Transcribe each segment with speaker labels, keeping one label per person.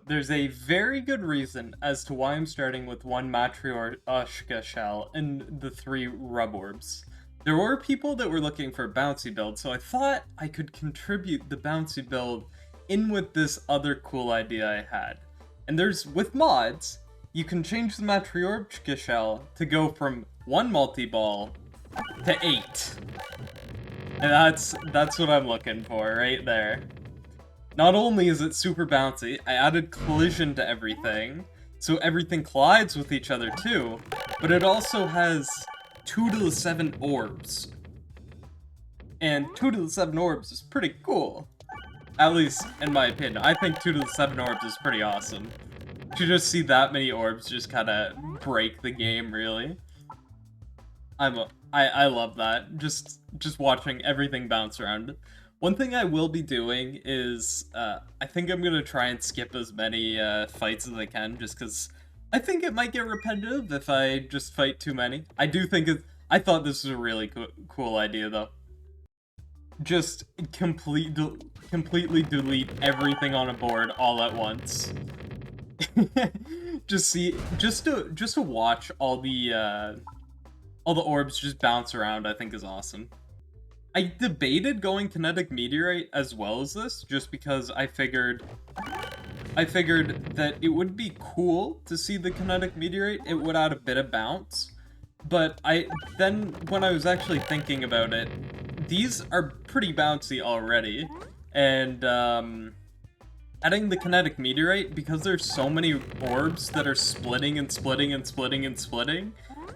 Speaker 1: there's a very good reason as to why I'm starting with one Matryoshka shell and the 3 Rubborbs. There were people that were looking for a bouncy build, so I thought I could contribute the bouncy build in with this other cool idea I had. And with mods, you can change the Matryoshka shell to go from 1 multi-ball to 8. And that's what I'm looking for right there. Not only is it super bouncy, I added collision to everything, so everything collides with each other too, but it also has 2 to the 7 orbs. And 2 to the 7 orbs is pretty cool. At least, in my opinion. I think 2 to the 7 orbs is pretty awesome. To just see that many orbs just kinda break the game, really. I love that. Just watching everything bounce around. One thing I will be doing is, I think I'm gonna try and skip as many fights as I can, just because I think it might get repetitive if I just fight too many. I thought this was a really cool idea, though. Just completely delete everything on a board all at once. just to watch all the orbs just bounce around, I think is awesome. I debated going Kinetic Meteorite as well as this, just because I figured that it would be cool to see the Kinetic Meteorite. It would add a bit of bounce. But then when I was actually thinking about it, these are pretty bouncy already. And adding the Kinetic Meteorite, because there's so many orbs that are splitting and splitting and splitting and splitting,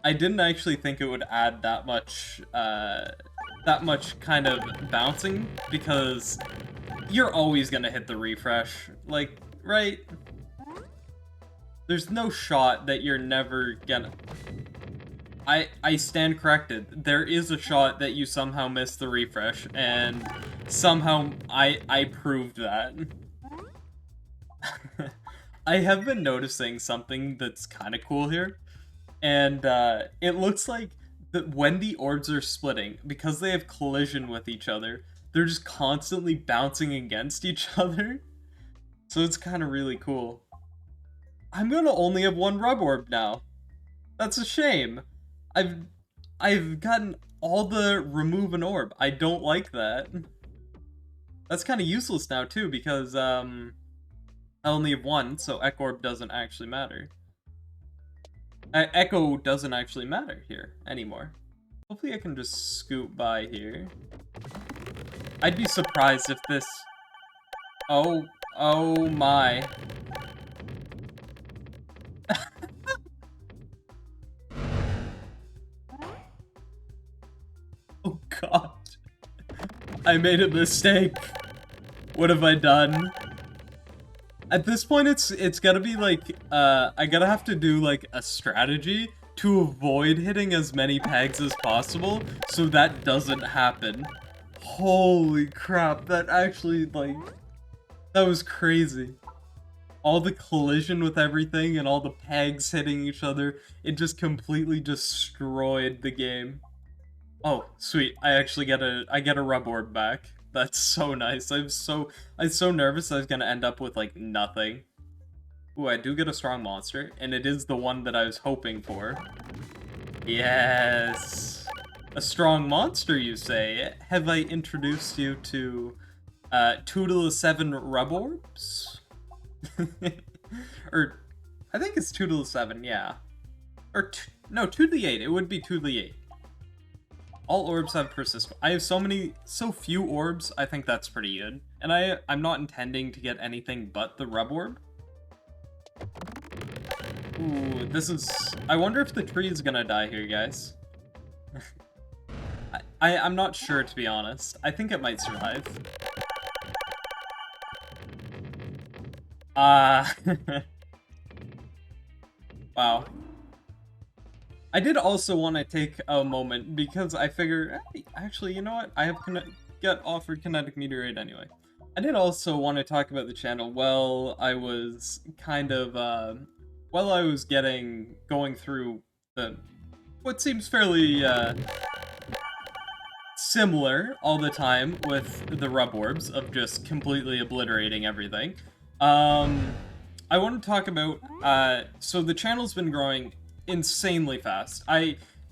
Speaker 1: I didn't actually think it would add that much kind of bouncing, because you're always gonna hit the refresh, like, right? There's no shot that you're never gonna... I stand corrected. There is a shot that you somehow miss the refresh, and somehow I proved that. I have been noticing something that's kind of cool here, and it looks like that when the orbs are splitting, because they have collision with each other, they're just constantly bouncing against each other. So it's kind of really cool. I'm gonna only have 1 Rubborb now. That's a shame. I've gotten all the remove an orb. I don't like that. That's kind of useless now too, because I only have 1, so Echo Orb doesn't actually matter. Echo doesn't actually matter here anymore. Hopefully I can just scoot by here. I'd be surprised if this... Oh my. Oh god. I made a mistake. What have I done? At this point, it's gotta be like, I gotta have to do like a strategy to avoid hitting as many pegs as possible, so that doesn't happen. Holy crap, that actually, like, that was crazy. All the collision with everything and all the pegs hitting each other, it just completely destroyed the game. Oh, sweet, I get a Rubborb back. That's so nice. I was so nervous I was gonna end up with, like, nothing. Ooh, I do get a strong monster, and it is the one that I was hoping for. Yes! A strong monster, you say? Have I introduced you to, 2 to the 7 Rubborbs? Or, I think it's 2 to the 7, yeah. Or, no, 2 to the 8. It would be 2 to the 8. All orbs have persist. I have so few orbs, I think that's pretty good. And I'm not intending to get anything but the Rubborb. Ooh, this is... I wonder if the tree is gonna die here, guys. I'm not sure, to be honest. I think it might survive. Wow. I did also want to take a moment, because I figure, hey, actually, you know what? I have got offered Kinetic Meteorite anyway. I did also want to talk about the channel while I was kind of, while I was going through what seems fairly, similar all the time with the Rubborbs of just completely obliterating everything. I want to talk about, so the channel's been growing insanely fast.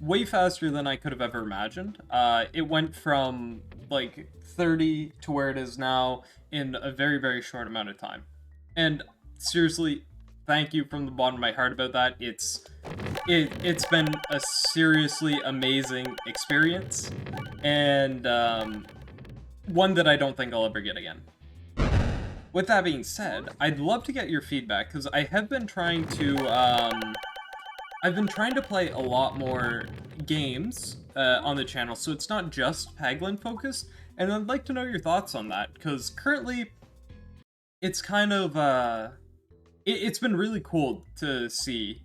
Speaker 1: Way faster than I could have ever imagined. It went from, like, 30 to where it is now in a very, very short amount of time. And seriously, thank you from the bottom of my heart about that. It's been a seriously amazing experience, and one that I don't think I'll ever get again. With that being said, I'd love to get your feedback, because I have been trying to, I've been trying to play a lot more games on the channel, so it's not just Peglin focused, and I'd like to know your thoughts on that, because currently, it's kind of, it's been really cool to see.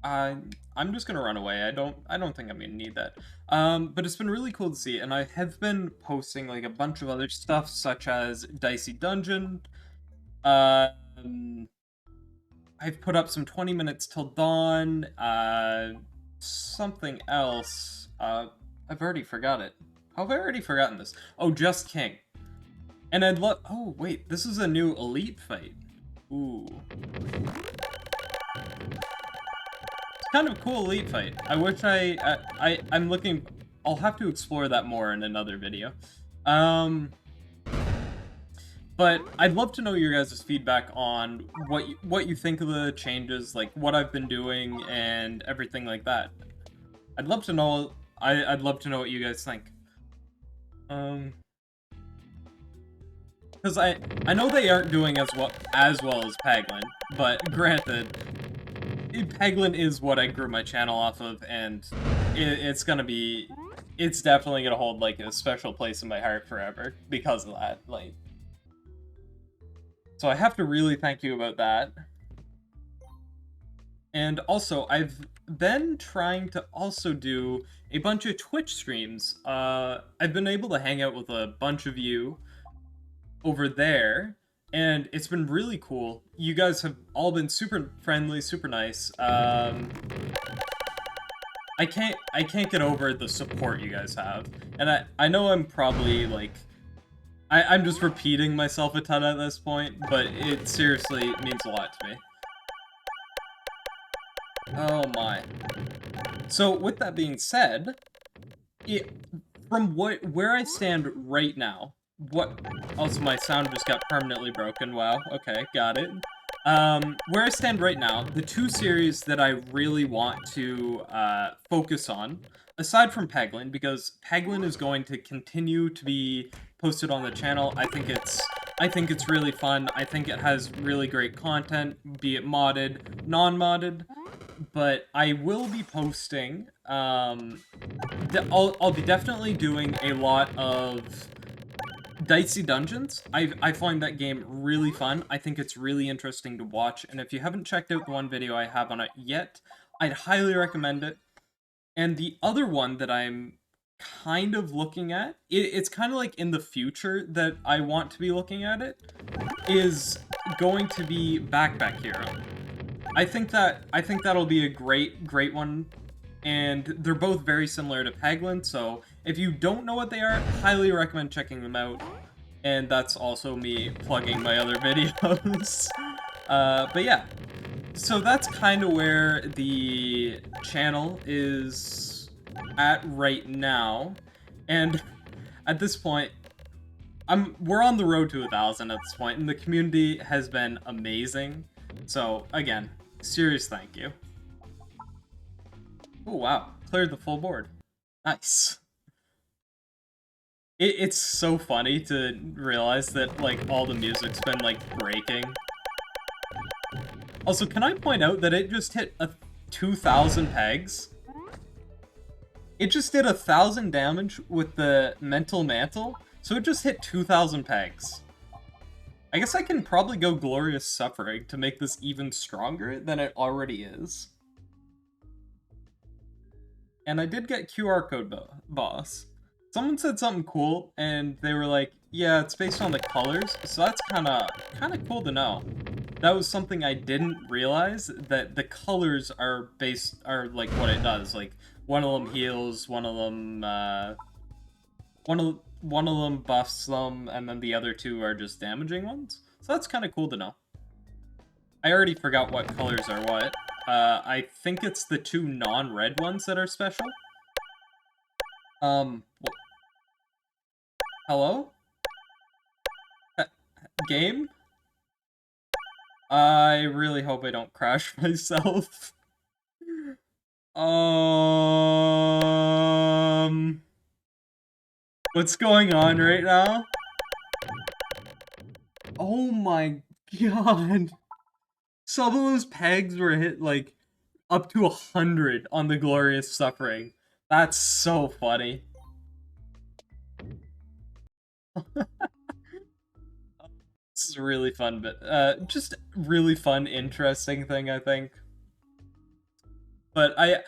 Speaker 1: I'm just gonna run away. I don't think I'm gonna need that. But it's been really cool to see, and I have been posting like a bunch of other stuff, such as Dicey Dungeon. I've put up some 20 minutes till dawn. Something else. I've already forgot it. How have I already forgotten this? Oh, Just King. And I'd love. Oh wait, this is a new elite fight. Ooh. Kind of a cool elite fight. I wish I'm looking. I'll have to explore that more in another video. But I'd love to know your guys' feedback on what you think of the changes, like what I've been doing and everything like that. I'd love to know. I'd love to know what you guys think. Because I know they aren't doing as well as Peglin, but granted, Peglin is what I grew my channel off of, and it's definitely gonna hold like a special place in my heart forever because of that. Like, so I have to really thank you about that. And also, I've been trying to also do a bunch of Twitch streams. I've been able to hang out with a bunch of you over there, and it's been really cool. You guys have all been super friendly, super nice. I can't get over the support you guys have, and I know I'm probably like I'm just repeating myself a ton at this point, but it seriously means a lot to me. Oh my. So with that being said, from where I stand right now, also my sound just got permanently broken. Wow, okay, got it. Where I stand right now, the two series that I really want to focus on, aside from Peglin, because Peglin is going to continue to be posted on the channel. I think it's really fun. I think it has really great content, be it modded, non-modded. But I will be posting. I'll be definitely doing a lot of Dicey Dungeons. I find that game really fun. I think it's really interesting to watch, and if you haven't checked out the one video I have on it yet, I'd highly recommend it. And the other one that I'm kind of looking at, it's kind of like in the future that I want to be looking at it, is going to be Backpack Hero. I think that'll be a great one, and they're both very similar to Peglin, so if you don't know what they are, highly recommend checking them out. And that's also me plugging my other videos. But yeah, so that's kind of where the channel is at right now, and at this point, we're on the road to 1,000 at this point, and the community has been amazing. So again, serious thank you. Oh wow, cleared the full board. Nice. It's so funny to realize that like all the music's been like breaking. Also, can I point out that it just hit 2,000 pegs? It just did 1,000 damage with the mental mantle, so it just hit 2,000 pegs. I guess I can probably go Glorious Suffering to make this even stronger than it already is. And I did get QR code boss. Someone said something cool, and they were like, yeah, it's based on the colors, so that's kind of cool to know. That was something I didn't realize, that the colors are like what it does. Like, one of them heals, one of them buffs them, and then the other two are just damaging ones. So that's kind of cool to know. I already forgot what colors are what. I think it's the 2 non-red ones that are special. Hello? Game? I really hope I don't crash myself. What's going on right now? Oh my god. Some of those pegs were hit, like, up to 100 on the Glorious Suffering. That's so funny. This is a really fun bit. Just really fun, interesting thing, I think. But I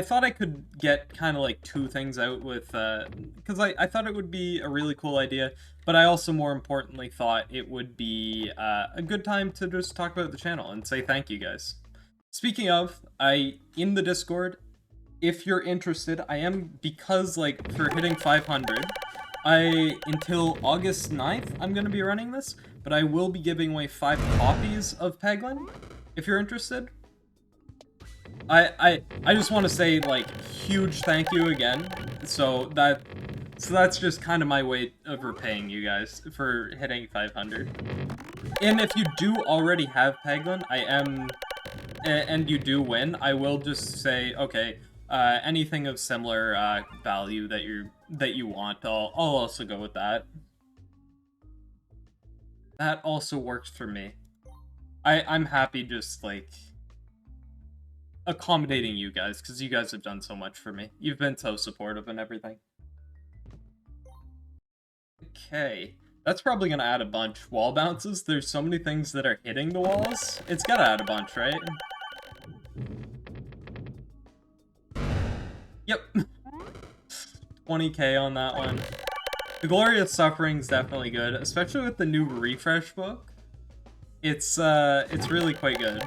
Speaker 1: thought I could get kind of like 2 things out with, because I thought it would be a really cool idea, but I also more importantly thought it would be a good time to just talk about the channel and say thank you guys. Speaking of, in the Discord, if you're interested, I am, because like for hitting 500, until August 9th, I'm going to be running this, but I will be giving away 5 copies of Peglin, if you're interested. I just want to say, like, huge thank you again. So that's just kind of my way of repaying you guys for hitting 500. And if you do already have Peglin, and you do win, I will just say, okay, anything of similar value that you want, I'll also go with that. That also works for me. I'm happy just like accommodating you guys, because you guys have done so much for me. You've been so supportive and everything. Okay, that's probably gonna add a bunch. Wall bounces, there's so many things that are hitting the walls. It's gotta add a bunch, right? Yep. 20k on that one. The Glorious Suffering's definitely good, especially with the new refresh book. It's really quite good.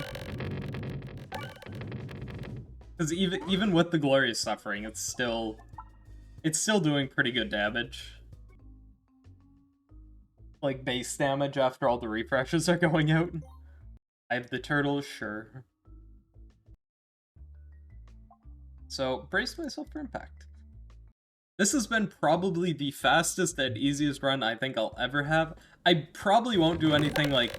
Speaker 1: Because even with the Glorious Suffering, it's still doing pretty good damage. Like base damage after all the refreshes are going out. I have the turtles, sure. So brace myself for impact. This has been probably the fastest and easiest run I think I'll ever have. I probably won't do anything like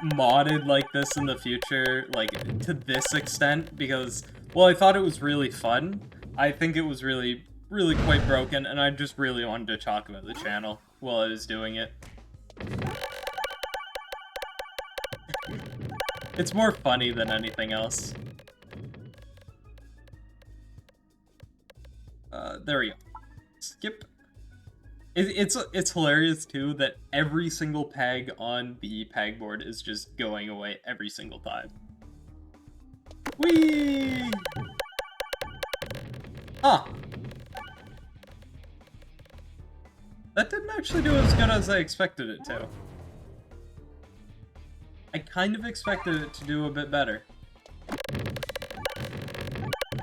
Speaker 1: modded like this in the future, like to this extent, because, well, I thought it was really fun. I think it was really quite broken, and I just really wanted to talk about the channel while I was doing it. It's more funny than anything else. There we go. Skip. It's hilarious too that every single peg on the peg board is just going away every single time. Whee! Huh. That didn't actually do as good as I expected it to. I kind of expected it to do a bit better.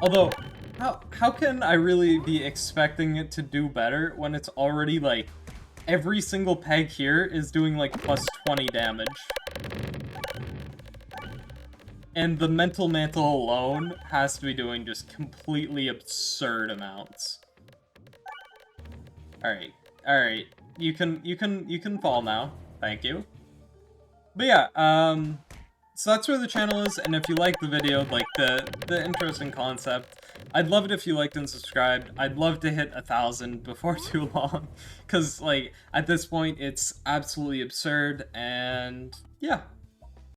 Speaker 1: Although, how can I really be expecting it to do better when it's already, like, every single peg here is doing, like, plus 20 damage? And the Mental Mantle alone has to be doing just completely absurd amounts. Alright, alright. You can fall now. Thank you. But yeah, so that's where the channel is, and if you like the video, like the interesting concept, I'd love it if you liked and subscribed. I'd love to hit 1,000 before too long, because, like, at this point, it's absolutely absurd, and yeah.